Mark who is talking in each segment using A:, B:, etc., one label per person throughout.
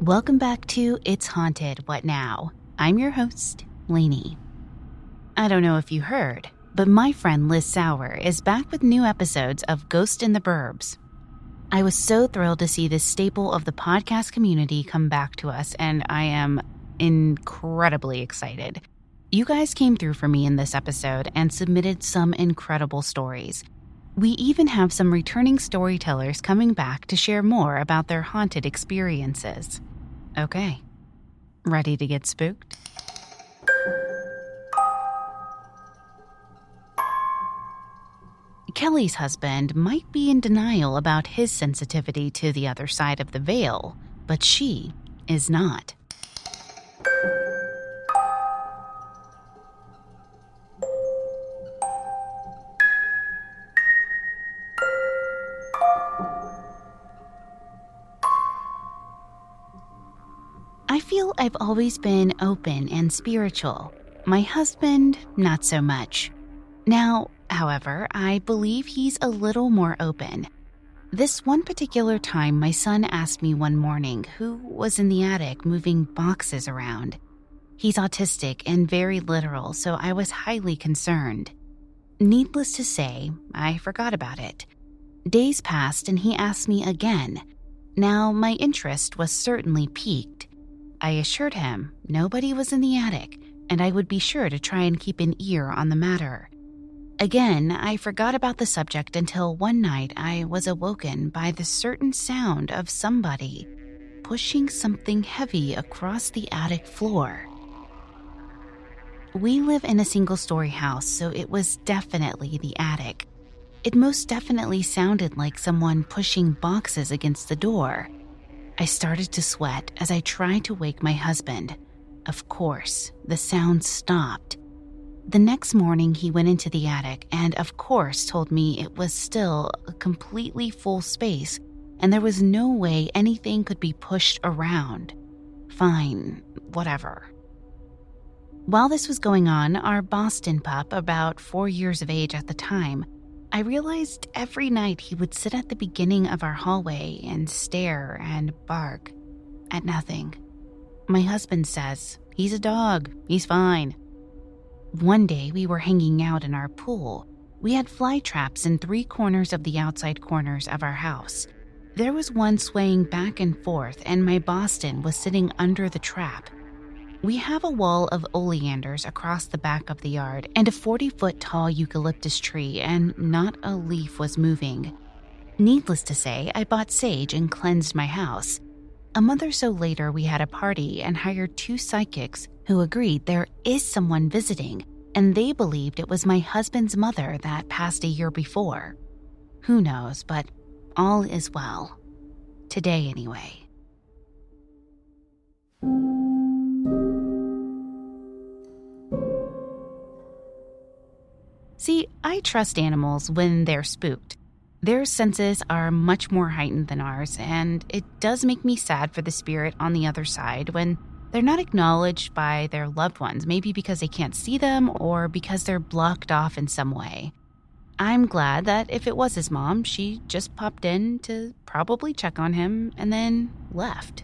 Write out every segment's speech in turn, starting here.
A: Welcome back to It's Haunted, What Now? I'm your host, Lanie. I don't know if you heard, but my friend Liz Sower is back with new episodes of Ghost in the Burbs. I was so thrilled to see this staple of the podcast community come back to us, and I am incredibly excited. You guys came through for me in this episode and submitted some incredible stories. We even have some returning storytellers coming back to share more about their haunted experiences. Okay, ready to get spooked? Kelly's husband might be in denial about his sensitivity to the other side of the veil, but she is not. I feel I've always been open and spiritual. My husband, not so much. Now, however, I believe he's a little more open. This one particular time, my son asked me one morning who was in the attic moving boxes around. He's autistic and very literal, so I was highly concerned. Needless to say, I forgot about it. Days passed and he asked me again. Now, my interest was certainly piqued. I assured him nobody was in the attic, and I would be sure to try and keep an ear on the matter. Again, I forgot about the subject until one night I was awoken by the certain sound of somebody pushing something heavy across the attic floor. We live in a single-story house, so it was definitely the attic. It most definitely sounded like someone pushing boxes against the door. I started to sweat as I tried to wake my husband. Of course, the sound stopped. The next morning, he went into the attic and, of course, told me it was still a completely full space and there was no way anything could be pushed around. Fine, whatever. While this was going on, our Boston pup, about 4 years of age at the time, I realized every night he would sit at the beginning of our hallway and stare and bark at nothing. My husband says, "He's a dog, he's fine." One day we were hanging out in our pool. We had fly traps in 3 corners of the outside corners of our house. There was one swaying back and forth, and my Boston was sitting under the trap. We have a wall of oleanders across the back of the yard and a 40-foot tall eucalyptus tree, and not a leaf was moving. Needless to say, I bought sage and cleansed my house. A month or so later, we had a party and hired 2 psychics who agreed there is someone visiting, and they believed it was my husband's mother that passed a year before. Who knows, but all is well. Today, anyway. See, I trust animals when they're spooked. Their senses are much more heightened than ours, and it does make me sad for the spirit on the other side when they're not acknowledged by their loved ones, maybe because they can't see them or because they're blocked off in some way. I'm glad that if it was his mom, she just popped in to probably check on him and then left.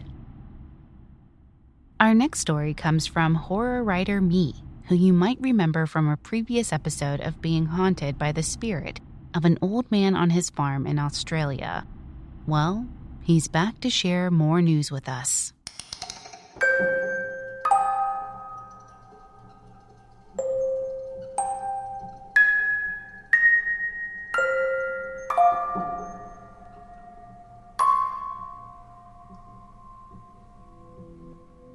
A: Our next story comes from HorrorWriterME, who you might remember from a previous episode of being haunted by the spirit of an old man on his farm in Australia. Well, he's back to share more news with us.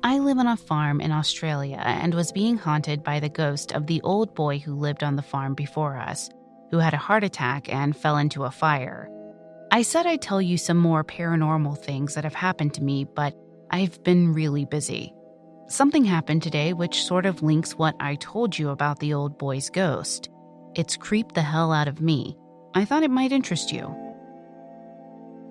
A: I live on a farm in Australia and was being haunted by the ghost of the old boy who lived on the farm before us, who had a heart attack and fell into a fire. I said I'd tell you some more paranormal things that have happened to me, but I've been really busy. Something happened today which sort of links what I told you about the old boy's ghost. It's creeped the hell out of me. I thought it might interest you.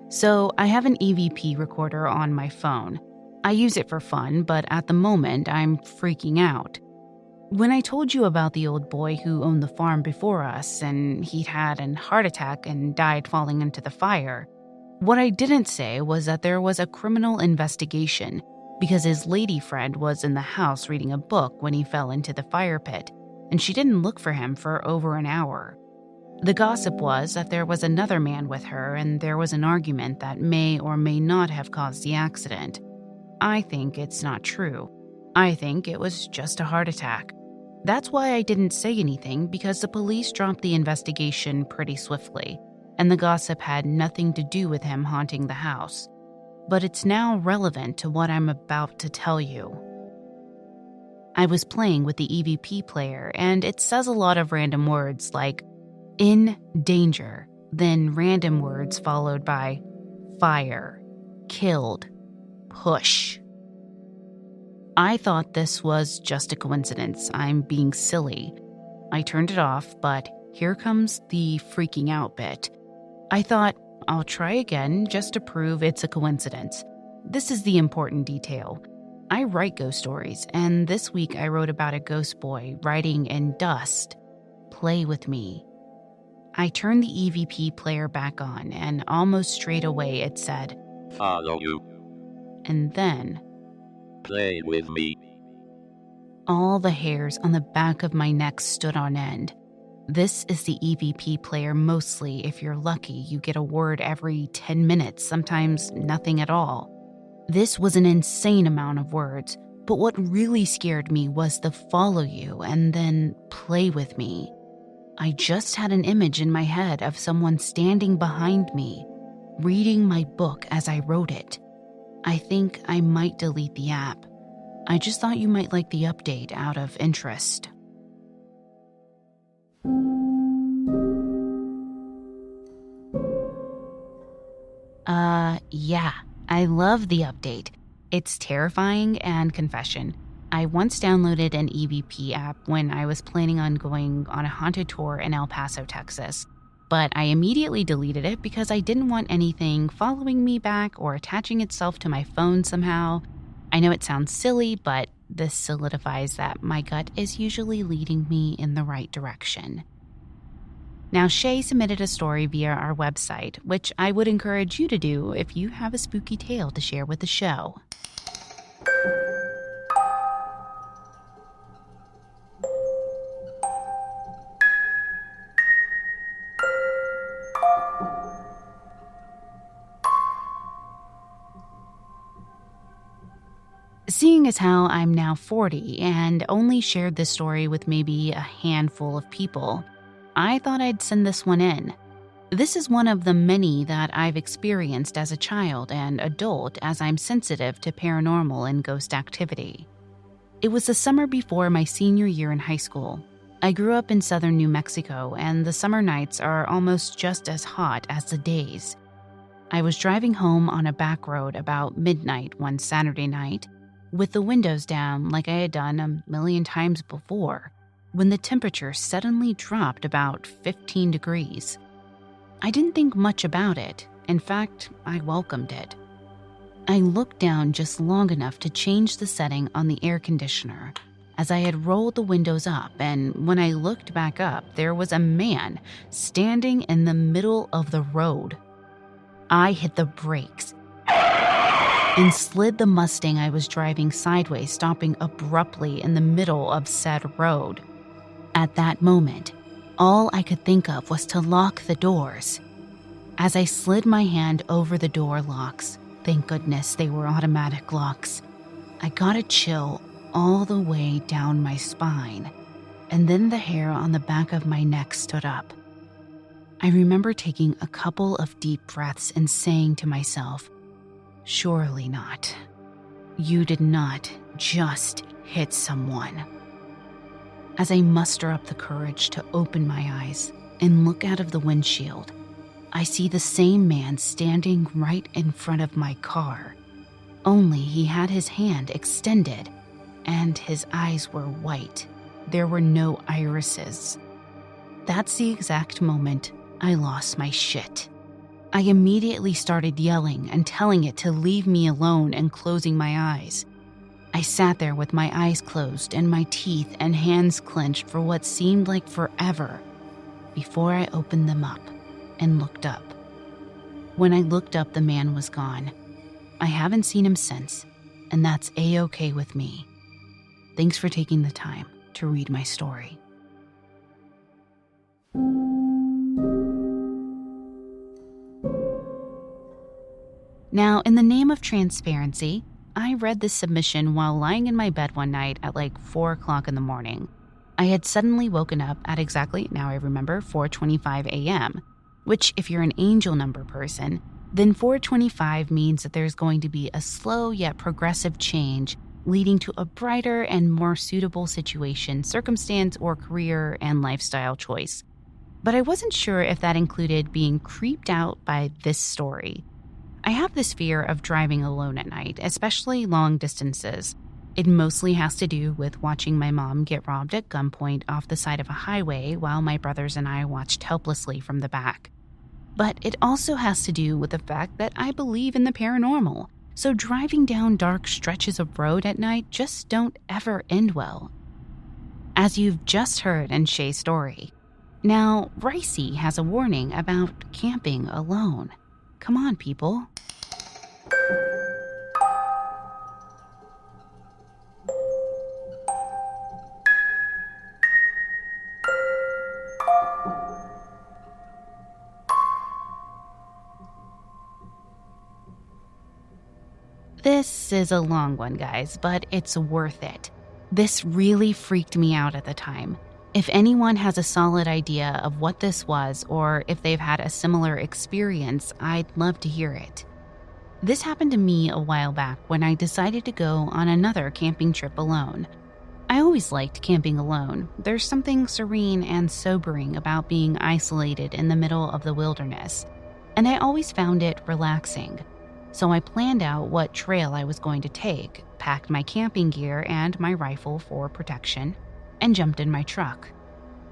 A: So I have an EVP recorder on my phone. I use it for fun, but at the moment, I'm freaking out. When I told you about the old boy who owned the farm before us and he'd had a heart attack and died falling into the fire, what I didn't say was that there was a criminal investigation because his lady friend was in the house reading a book when he fell into the fire pit, and she didn't look for him for over an hour. The gossip was that there was another man with her, and there was an argument that may or may not have caused the accident. I think it's not true. I think it was just a heart attack. That's why I didn't say anything, because the police dropped the investigation pretty swiftly, and the gossip had nothing to do with him haunting the house. But it's now relevant to what I'm about to tell you. I was playing with the EVP player, and it says a lot of random words like in danger, then random words followed by fire, killed, push. I thought this was just a coincidence. I'm being silly. I turned it off, but here comes the freaking out bit. I thought, I'll try again just to prove it's a coincidence. This is the important detail. I write ghost stories, and this week I wrote about a ghost boy riding in dust. Play with me. I turned the EVP player back on, and almost straight away it said,
B: "Follow you."
A: And then,
B: "Play with me."
A: all the hairs on the back of my neck stood on end. This is the EVP player mostly. If you're lucky, you get a word every 10 minutes, sometimes nothing at all. This was an insane amount of words, but what really scared me was the follow you and then play with me. I just had an image in my head of someone standing behind me, reading my book as I wrote it. I think I might delete the app. I just thought you might like the update out of interest. Yeah, I love the update. It's terrifying and confession. I once downloaded an EVP app when I was planning on going on a haunted tour in El Paso, Texas. But I immediately deleted it because I didn't want anything following me back or attaching itself to my phone somehow. I know it sounds silly, but this solidifies that my gut is usually leading me in the right direction. Now, Chay submitted a story via our website, which I would encourage you to do if you have a spooky tale to share with the show. Seeing as how I'm now 40 and only shared this story with maybe a handful of people, I thought I'd send this one in. This is one of the many that I've experienced as a child and adult, as I'm sensitive to paranormal and ghost activity. It was the summer before my senior year in high school. I grew up in southern New Mexico, and the summer nights are almost just as hot as the days. I was driving home on a back road about midnight one Saturday night, with the windows down like I had done a million times before, when the temperature suddenly dropped about 15 degrees. I didn't think much about it. In fact, I welcomed it. I looked down just long enough to change the setting on the air conditioner, as I had rolled the windows up, and when I looked back up, there was a man standing in the middle of the road. I hit the brakes and slid the Mustang I was driving sideways, stopping abruptly in the middle of said road. At that moment, all I could think of was to lock the doors. As I slid my hand over the door locks, thank goodness they were automatic locks, I got a chill all the way down my spine, and then the hair on the back of my neck stood up. I remember taking a couple of deep breaths and saying to myself, "Surely not. You did not just hit someone." As I muster up the courage to open my eyes and look out of the windshield, I see the same man standing right in front of my car. Only he had his hand extended, and his eyes were white. There were no irises. That's the exact moment I lost my shit. I immediately started yelling and telling it to leave me alone and closing my eyes. I sat there with my eyes closed and my teeth and hands clenched for what seemed like forever before I opened them up and looked up. When I looked up, the man was gone. I haven't seen him since, and that's A-okay with me. Thanks for taking the time to read my story. Now, in the name of transparency, I read this submission while lying in my bed one night at like 4 o'clock in the morning. I had suddenly woken up at exactly, now I remember, 4:25 a.m., which if you're an angel number person, then 4:25 means that there's going to be a slow yet progressive change leading to a brighter and more suitable situation, circumstance, or career and lifestyle choice. But I wasn't sure if that included being creeped out by this story. I have this fear of driving alone at night, especially long distances. It mostly has to do with watching my mom get robbed at gunpoint off the side of a highway while my brothers and I watched helplessly from the back. But it also has to do with the fact that I believe in the paranormal, so driving down dark stretches of road at night just don't ever end well. As you've just heard in Chay's story. Now, RICEY has a warning about camping alone. Come on, people. This is a long one, guys, but it's worth it. This really freaked me out at the time. If anyone has a solid idea of what this was, or if they've had a similar experience, I'd love to hear it. This happened to me a while back when I decided to go on another camping trip alone. I always liked camping alone. There's something serene and sobering about being isolated in the middle of the wilderness, and I always found it relaxing. So I planned out what trail I was going to take, packed my camping gear and my rifle for protection, and jumped in my truck.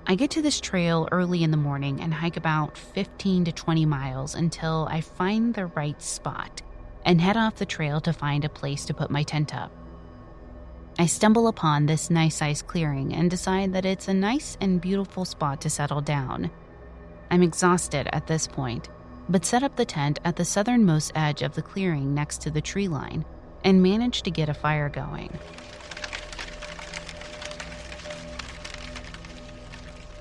A: I get to this trail early in the morning and hike about 15 to 20 miles until I find the right spot and head off the trail to find a place to put my tent up. I stumble upon this nice-sized clearing and decide that it's a nice and beautiful spot to settle down. I'm exhausted at this point, but set up the tent at the southernmost edge of the clearing next to the tree line and manage to get a fire going.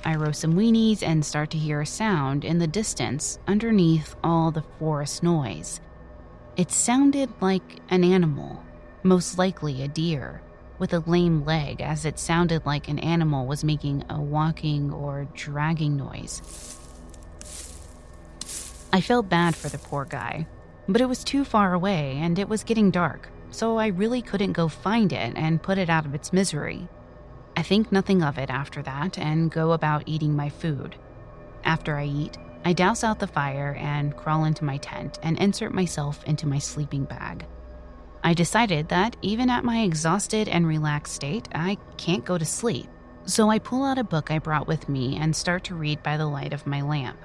A: I roast some weenies and start to hear a sound in the distance underneath all the forest noise. It sounded like an animal, most likely a deer, with a lame leg, as it sounded like an animal was making a walking or dragging noise. I felt bad for the poor guy, but it was too far away and it was getting dark, so I really couldn't go find it and put it out of its misery. I think nothing of it after that and go about eating my food. After I eat, I douse out the fire and crawl into my tent and insert myself into my sleeping bag. I decided that even at my exhausted and relaxed state, I can't go to sleep, so I pull out a book I brought with me and start to read by the light of my lamp.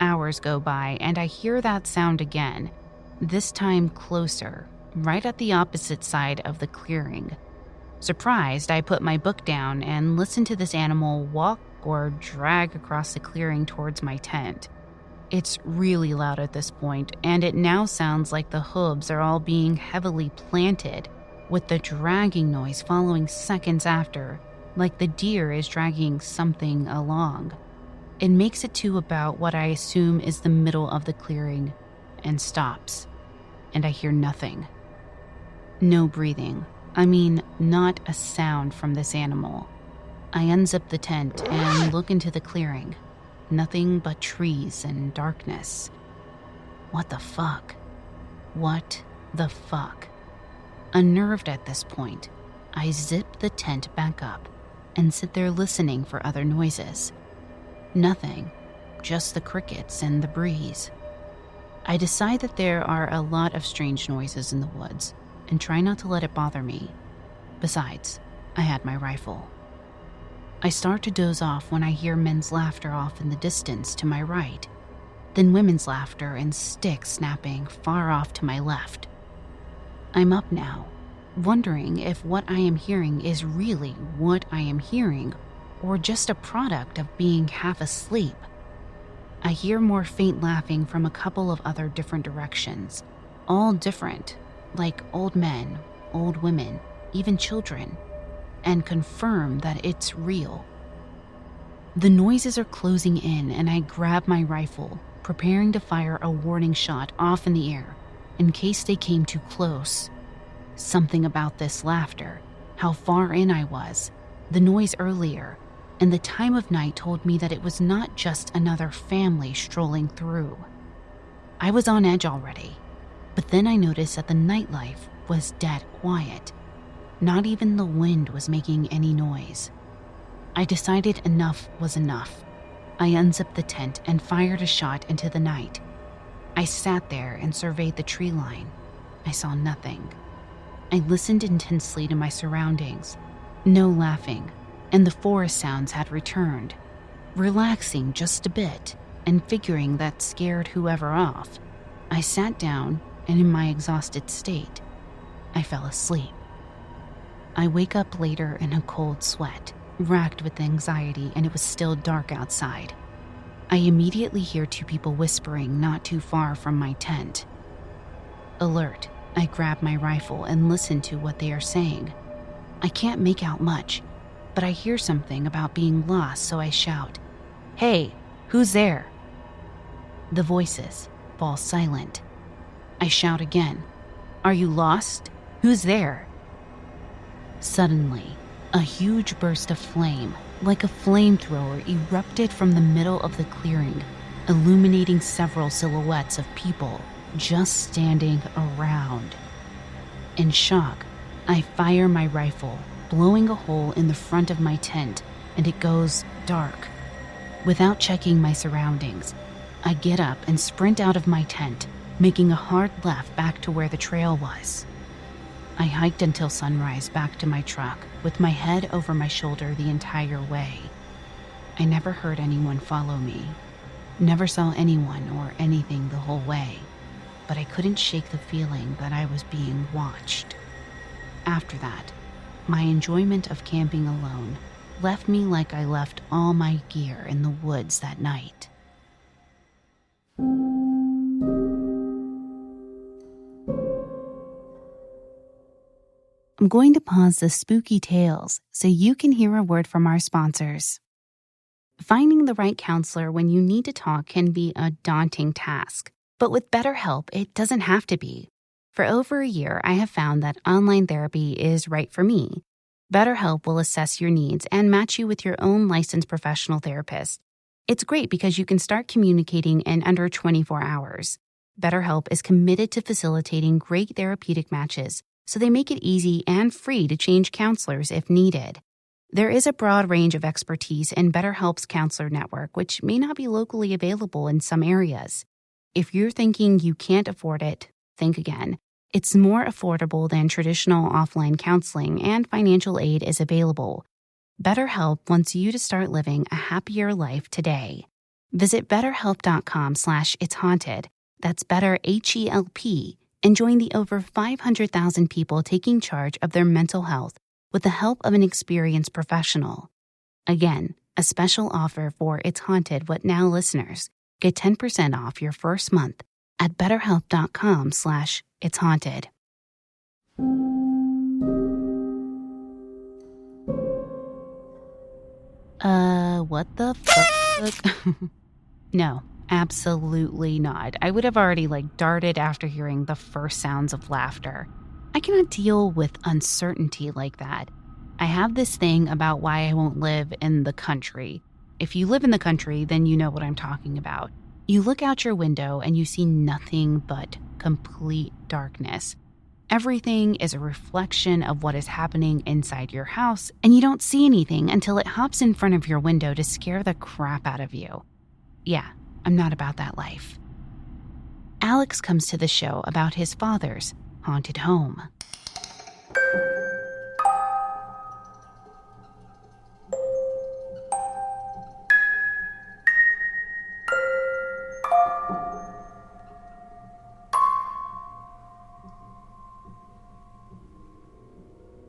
A: Hours go by and I hear that sound again, this time closer, right at the opposite side of the clearing. Surprised, I put my book down and listen to this animal walk or drag across the clearing towards my tent. It's really loud at this point, and it now sounds like the hooves are all being heavily planted, with the dragging noise following seconds after, like the deer is dragging something along. It makes it to about what I assume is the middle of the clearing, and stops, and I hear nothing. No breathing. I mean, not a sound from this animal. I unzip the tent and look into the clearing. Nothing but trees and darkness. What the fuck? What the fuck? Unnerved at this point, I zip the tent back up and sit there listening for other noises. Nothing, just the crickets and the breeze. I decide that there are a lot of strange noises in the woods and try not to let it bother me. Besides, I had my rifle. I start to doze off when I hear men's laughter off in the distance to my right, then women's laughter and sticks snapping far off to my left. I'm up now, wondering if what I am hearing is really what I am hearing or just a product of being half asleep. I hear more faint laughing from a couple of other different directions, all different, like old men old women, even children, and confirm that it's real. The noises are closing in, and I grab my rifle, preparing to fire a warning shot off in the air in case they came too close. Something about this laughter, how far in I was, the noise earlier, and the time of night told me that it was not just another family strolling through. I was on edge already, but then I noticed that the nightlife was dead quiet. Not even the wind was making any noise. I decided enough was enough. I unzipped the tent and fired a shot into the night. I sat there and surveyed the tree line. I saw nothing. I listened intensely to my surroundings. No laughing, and the forest sounds had returned. Relaxing just a bit, and figuring that scared whoever off, I sat down, and in my exhausted state, I fell asleep. I wake up later in a cold sweat, racked with anxiety, and it was still dark outside. I immediately hear two people whispering not too far from my tent. Alert, I grab my rifle and listen to what they are saying. I can't make out much, but I hear something about being lost, so I shout, "Hey, who's there?" The voices fall silent. I shout again, "Are you lost? Who's there?" Suddenly, a huge burst of flame, like a flamethrower, erupted from the middle of the clearing, illuminating several silhouettes of people just standing around. In shock, I fire my rifle, blowing a hole in the front of my tent, and it goes dark. Without checking my surroundings, I get up and sprint out of my tent, making a hard left back to where the trail was. I hiked until sunrise back to my truck, with my head over my shoulder the entire way. I never heard anyone follow me, never saw anyone or anything the whole way, but I couldn't shake the feeling that I was being watched. After that, my enjoyment of camping alone left me like I left all my gear in the woods that night. I'm going to pause the spooky tales so you can hear a word from our sponsors. Finding the right counselor when you need to talk can be a daunting task, but with BetterHelp, it doesn't have to be. For over a year, I have found that online therapy is right for me. BetterHelp will assess your needs and match you with your own licensed professional therapist. It's great because you can start communicating in under 24 hours. BetterHelp is committed to facilitating great therapeutic matches, so they make it easy and free to change counselors if needed. There is a broad range of expertise in BetterHelp's counselor network, which may not be locally available in some areas. If you're thinking you can't afford it, think again. It's more affordable than traditional offline counseling, and financial aid is available. BetterHelp wants you to start living a happier life today. Visit betterhelp.com/itshaunted. That's better HELP, and join the over 500,000 people taking charge of their mental health with the help of an experienced professional. Again, a special offer for It's Haunted What Now listeners. Get 10% off your first month at betterhelp.com/itshaunted. What the fuck? No, absolutely not. I would have already darted after hearing the first sounds of laughter. I cannot deal with uncertainty like that. I have this thing about why I won't live in the country. If you live in the country, then you know what I'm talking about. You look out your window and you see nothing but complete darkness. Everything is a reflection of what is happening inside your house, and you don't see anything until it hops in front of your window to scare the crap out of you. Yeah, I'm not about that life. Alex comes to the show about his father's haunted home.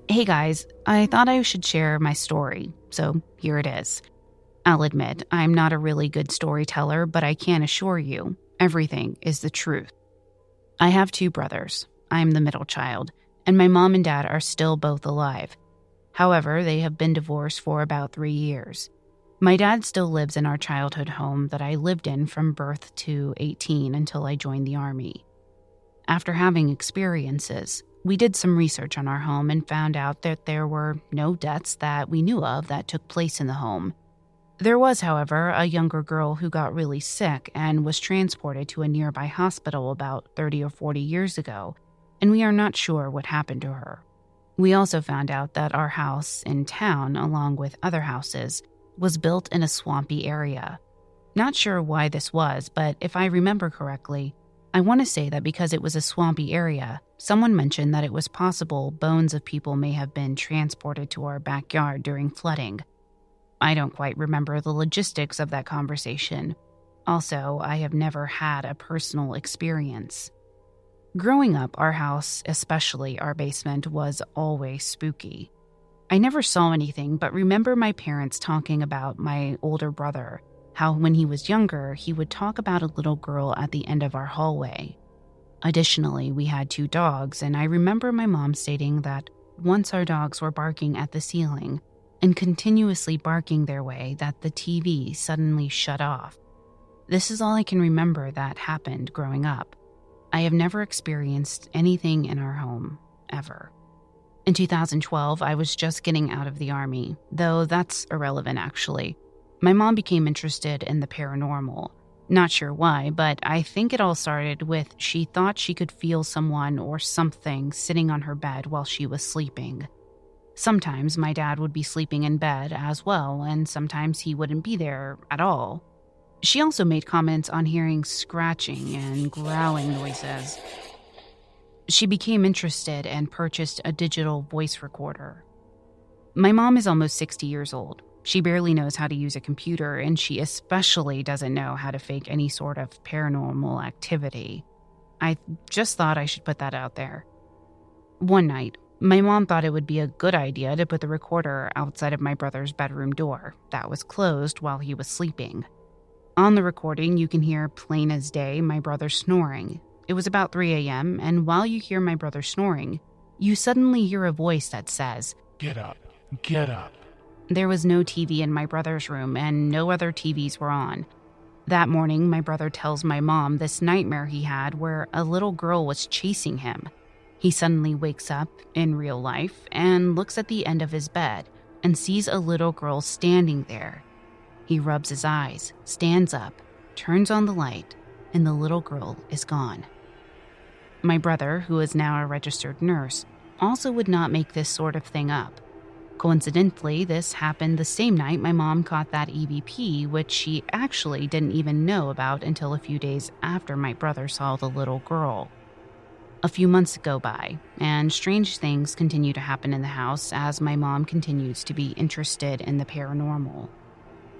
A: Hey guys, I thought I should share my story, so here it is. I'll admit, I'm not a really good storyteller, but I can assure you, everything is the truth. I have two brothers. I'm the middle child, and my mom and dad are still both alive. However, they have been divorced for about 3 years. My dad still lives in our childhood home that I lived in from birth to 18 until I joined the Army. After having experiences, we did some research on our home and found out that there were no deaths that we knew of that took place in the home. There was, however, a younger girl who got really sick and was transported to a nearby hospital about 30 or 40 years ago, and we are not sure what happened to her. We also found out that our house in town, along with other houses, was built in a swampy area. Not sure why this was, but if I remember correctly, I want to say that because it was a swampy area, someone mentioned that it was possible bones of people may have been transported to our backyard during flooding. I don't quite remember the logistics of that conversation. Also, I have never had a personal experience. Growing up, our house, especially our basement, was always spooky. I never saw anything, but remember my parents talking about my older brother, how when he was younger, he would talk about a little girl at the end of our hallway. Additionally, we had 2 dogs, and I remember my mom stating that once our dogs were barking at the ceiling and continuously barking their way that the TV suddenly shut off. This is all I can remember that happened growing up. I have never experienced anything in our home, ever. In 2012, I was just getting out of the Army, though that's irrelevant actually. My mom became interested in the paranormal. Not sure why, but I think it all started with she thought she could feel someone or something sitting on her bed while she was sleeping. Sometimes my dad would be sleeping in bed as well, and sometimes he wouldn't be there at all. She also made comments on hearing scratching and growling noises. She became interested and purchased a digital voice recorder. My mom is almost 60 years old. She barely knows how to use a computer, and she especially doesn't know how to fake any sort of paranormal activity. I just thought I should put that out there. One night, my mom thought it would be a good idea to put the recorder outside of my brother's bedroom door that was closed while he was sleeping. On the recording, you can hear plain as day my brother snoring. It was about 3 a.m., and while you hear my brother snoring, you suddenly hear a voice that says,
C: "Get up, get up."
A: There was no TV in my brother's room, and no other TVs were on. That morning, my brother tells my mom this nightmare he had where a little girl was chasing him. He suddenly wakes up in real life and looks at the end of his bed and sees a little girl standing there. He rubs his eyes, stands up, turns on the light, and the little girl is gone. My brother, who is now a registered nurse, also would not make this sort of thing up. Coincidentally, this happened the same night my mom caught that EVP, which she actually didn't even know about until a few days after my brother saw the little girl. A few months go by, and strange things continue to happen in the house as my mom continues to be interested in the paranormal.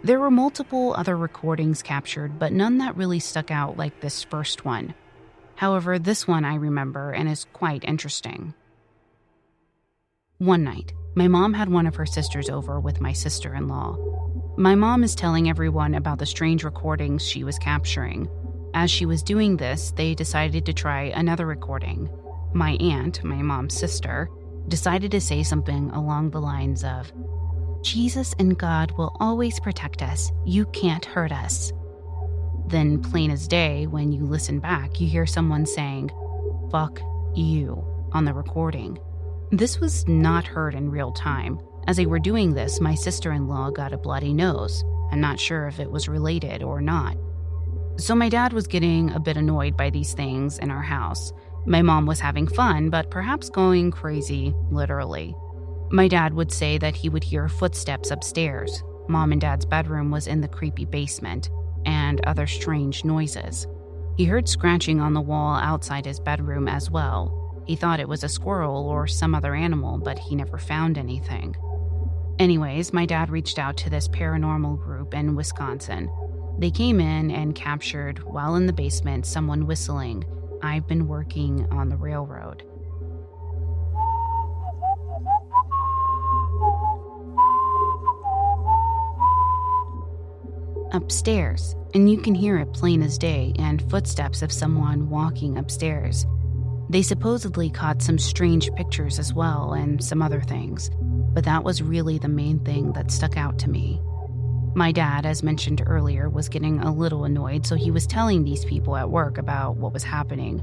A: There were multiple other recordings captured, but none that really stuck out like this first one. However, this one I remember and is quite interesting. One night, my mom had one of her sisters over with my sister-in-law. My mom is telling everyone about the strange recordings she was capturing. As she was doing this, they decided to try another recording. My aunt, my mom's sister, decided to say something along the lines of, "Jesus and God will always protect us. You can't hurt us." Then, plain as day, when you listen back, you hear someone saying, "Fuck you," on the recording. This was not heard in real time. As they were doing this, my sister-in-law got a bloody nose. I'm not sure if it was related or not. So my dad was getting a bit annoyed by these things in our house. My mom was having fun, but perhaps going crazy, literally. My dad would say that he would hear footsteps upstairs. Mom and Dad's bedroom was in the creepy basement, and other strange noises. He heard scratching on the wall outside his bedroom as well. He thought it was a squirrel or some other animal, but he never found anything. Anyways, my dad reached out to this paranormal group in Wisconsin. They came in and captured, while in the basement, someone whistling, "I've been working on the railroad." Upstairs, and you can hear it plain as day, and footsteps of someone walking upstairs. They supposedly caught some strange pictures as well and some other things, but that was really the main thing that stuck out to me. My dad, as mentioned earlier, was getting a little annoyed, so he was telling these people at work about what was happening.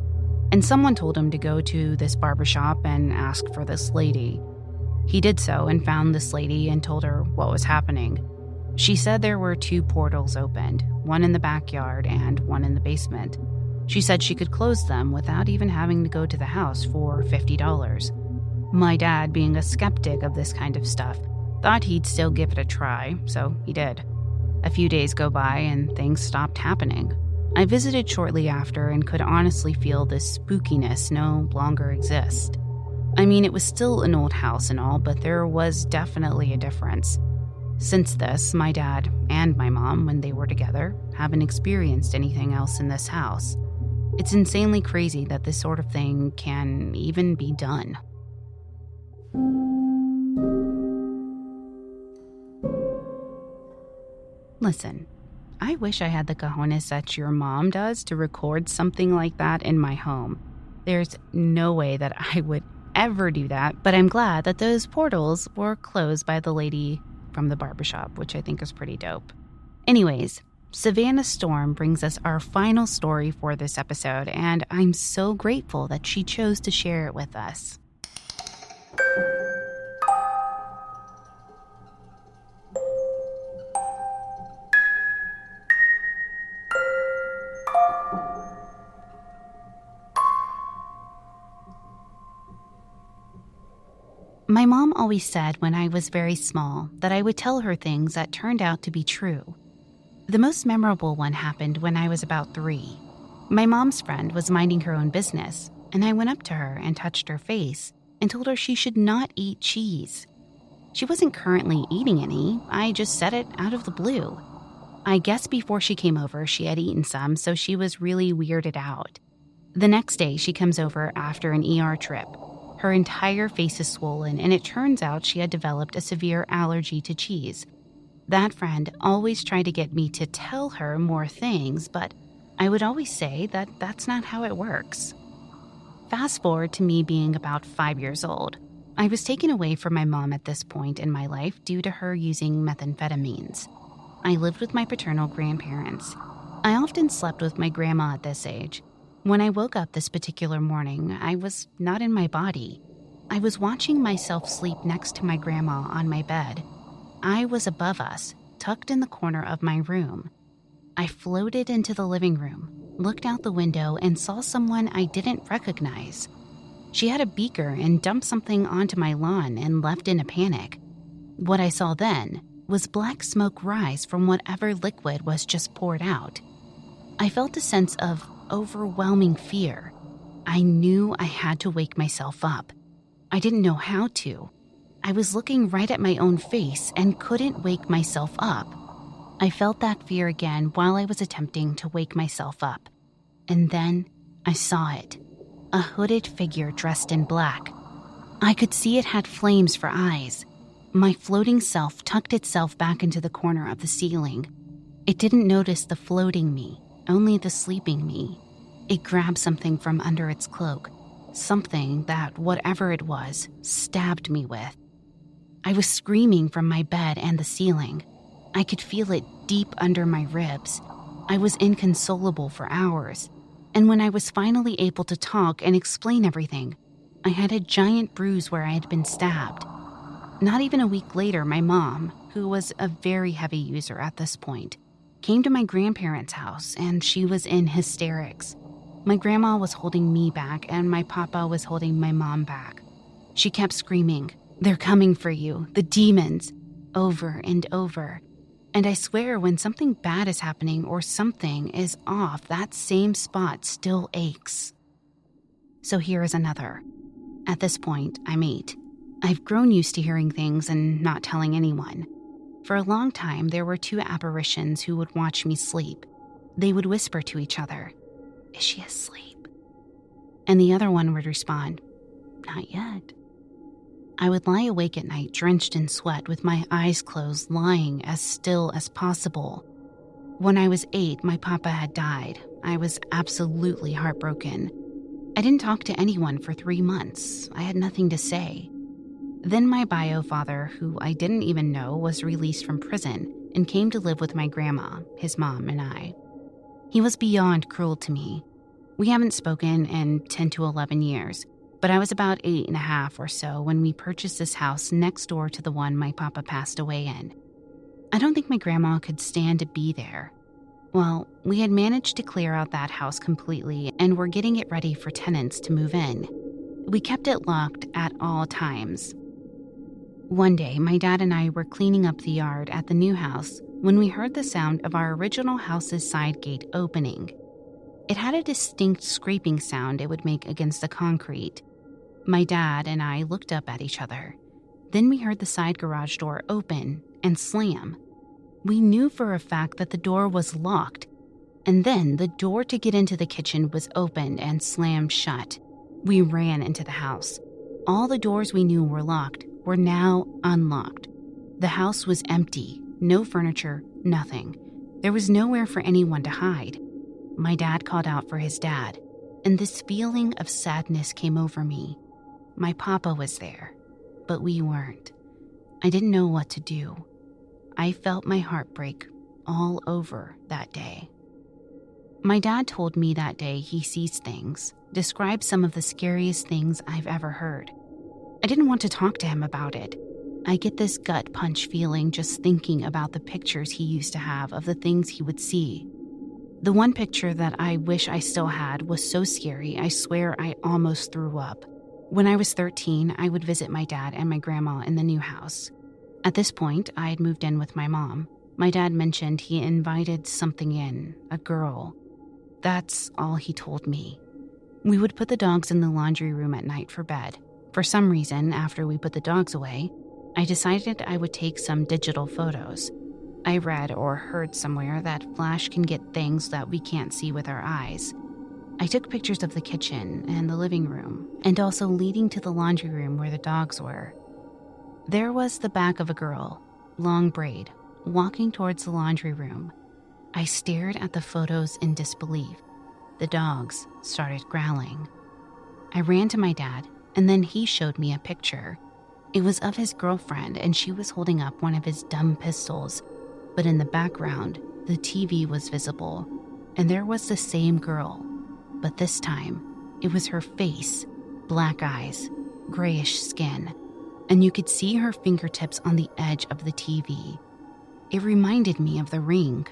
A: And someone told him to go to this barbershop and ask for this lady. He did so and found this lady and told her what was happening. She said there were 2 portals opened, one in the backyard and one in the basement. She said she could close them without even having to go to the house for $50. My dad, being a skeptic of this kind of stuff, thought he'd still give it a try, so he did. A few days go by and things stopped happening. I visited shortly after and could honestly feel this spookiness no longer exist. I mean, it was still an old house and all, but there was definitely a difference. Since this, my dad and my mom, when they were together, haven't experienced anything else in this house. It's insanely crazy that this sort of thing can even be done. Listen, I wish I had the cojones that your mom does to record something like that in my home. There's no way that I would ever do that, but I'm glad that those portals were closed by the lady from the barbershop, which I think is pretty dope. Anyways, Savannah Storm brings us our final story for this episode, and I'm so grateful that she chose to share it with us. My mom always said when I was very small that I would tell her things that turned out to be true. The most memorable one happened when I was about 3. My mom's friend was minding her own business, and I went up to her and touched her face and told her she should not eat cheese. She wasn't currently eating any, I just said it out of the blue. I guess before she came over, she had eaten some, so she was really weirded out. The next day, she comes over after an ER trip. Her entire face is swollen, and it turns out she had developed a severe allergy to cheese. That friend always tried to get me to tell her more things, but I would always say that that's not how it works. Fast forward to me being about 5 years old. I was taken away from my mom at this point in my life due to her using methamphetamines. I lived with my paternal grandparents. I often slept with my grandma at this age. When I woke up this particular morning, I was not in my body. I was watching myself sleep next to my grandma on my bed. I was above us, tucked in the corner of my room. I floated into the living room, looked out the window, and saw someone I didn't recognize. She had a beaker and dumped something onto my lawn and left in a panic. What I saw then was black smoke rise from whatever liquid was just poured out. I felt a sense of overwhelming fear. I knew I had to wake myself up. I didn't know how to. I was looking right at my own face and couldn't wake myself up. I felt that fear again while I was attempting to wake myself up. And then I saw it. A hooded figure dressed in black. I could see it had flames for eyes. My floating self tucked itself back into the corner of the ceiling. It didn't notice the floating me, only the sleeping me. It grabbed something from under its cloak, something that, whatever it was, stabbed me with. I was screaming from my bed and the ceiling. I could feel it deep under my ribs. I was inconsolable for hours. And when I was finally able to talk and explain everything, I had a giant bruise where I had been stabbed. Not even a week later, my mom, who was a very heavy user at this point, came to my grandparents' house, and she was in hysterics. My grandma was holding me back, and my papa was holding my mom back. She kept screaming, "They're coming for you, the demons," over and over. And I swear when something bad is happening or something is off, that same spot still aches. So here is another. At this point, I'm 8. I've grown used to hearing things and not telling anyone. For a long time, there were 2 apparitions who would watch me sleep. They would whisper to each other, "Is she asleep?" And the other one would respond, "Not yet." I would lie awake at night, drenched in sweat, with my eyes closed, lying as still as possible. When I was 8, my papa had died. I was absolutely heartbroken. I didn't talk to anyone for 3 months. I had nothing to say. Then my bio father, who I didn't even know, was released from prison and came to live with my grandma, his mom, and I. He was beyond cruel to me. We haven't spoken in 10 to 11 years, but I was about 8.5 or so when we purchased this house next door to the one my papa passed away in. I don't think my grandma could stand to be there. Well, we had managed to clear out that house completely and were getting it ready for tenants to move in. We kept it locked at all times. One day, my dad and I were cleaning up the yard at the new house when we heard the sound of our original house's side gate opening. It had a distinct scraping sound it would make against the concrete. My dad and I looked up at each other. Then we heard the side garage door open and slam. We knew for a fact that the door was locked, and then the door to get into the kitchen was opened and slammed shut. We ran into the house. All the doors we knew were locked were now unlocked. The house was empty, no furniture, nothing. There was nowhere for anyone to hide. My dad called out for his dad, and this feeling of sadness came over me. My papa was there, but we weren't. I didn't know what to do. I felt my heart break all over that day. My dad told me that day he sees things, described some of the scariest things I've ever heard. I didn't want to talk to him about it. I get this gut punch feeling just thinking about the pictures he used to have of the things he would see. The one picture that I wish I still had was so scary, I swear I almost threw up. When I was 13, I would visit my dad and my grandma in the new house. At this point, I had moved in with my mom. My dad mentioned he invited something in, a girl. That's all he told me. We would put the dogs in the laundry room at night for bed. For some reason, after we put the dogs away, I decided I would take some digital photos. I read or heard somewhere that flash can get things that we can't see with our eyes. I took pictures of the kitchen and the living room, and also leading to the laundry room where the dogs were. There was the back of a girl, long braid, walking towards the laundry room. I stared at the photos in disbelief. The dogs started growling. I ran to my dad, and then he showed me a picture. It was of his girlfriend, and she was holding up one of his dumb pistols. But in the background, the TV was visible, and there was the same girl. But this time, it was her face, black eyes, grayish skin, and you could see her fingertips on the edge of the TV. It reminded me of The Ring.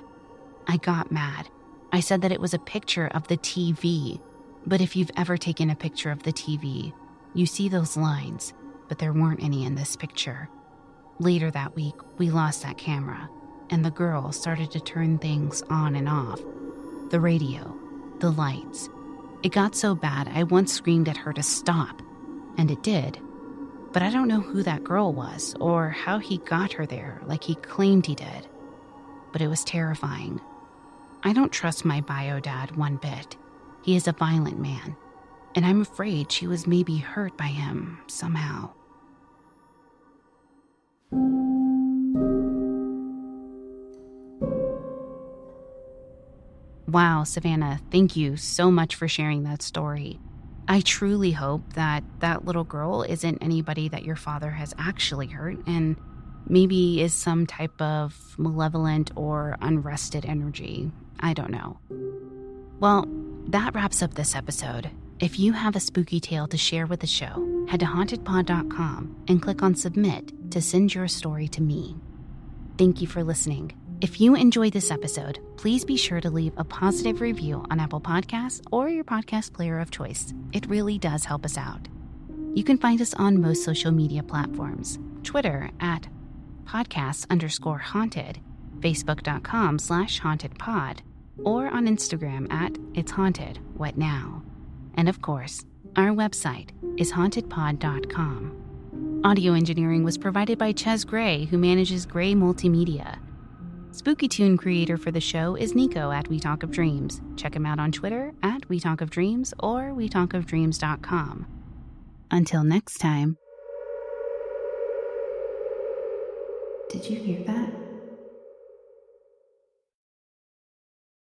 A: I got mad. I said that it was a picture of the TV, but if you've ever taken a picture of the TV, you see those lines, but there weren't any in this picture. Later that week, we lost that camera, and the girl started to turn things on and off. The radio, the lights. It got so bad I once screamed at her to stop, and it did. But I don't know who that girl was or how he got her there like he claimed he did. But it was terrifying. I don't trust my bio dad one bit. He is a violent man, and I'm afraid she was maybe hurt by him somehow. Wow, Savannah, thank you so much for sharing that story. I truly hope that that little girl isn't anybody that your father has actually hurt and maybe is some type of malevolent or unrested energy. I don't know. Well, that wraps up this episode. If you have a spooky tale to share with the show, head to hauntedpod.com and click on Submit to send your story to me. Thank you for listening. If you enjoyed this episode, please be sure to leave a positive review on Apple Podcasts or your podcast player of choice. It really does help us out. You can find us on most social media platforms. Twitter at podcasts_haunted, facebook.com/hauntedpod, or on Instagram at It's Haunted, What Now? And of course, our website is hauntedpod.com. Audio engineering was provided by Ches Gray, who manages Gray Multimedia. Spooky tune creator for the show is Nico at We Talk of Dreams. Check him out on Twitter at We Talk of Dreams or wetalkofdreams.com. Until next time. Did you hear that?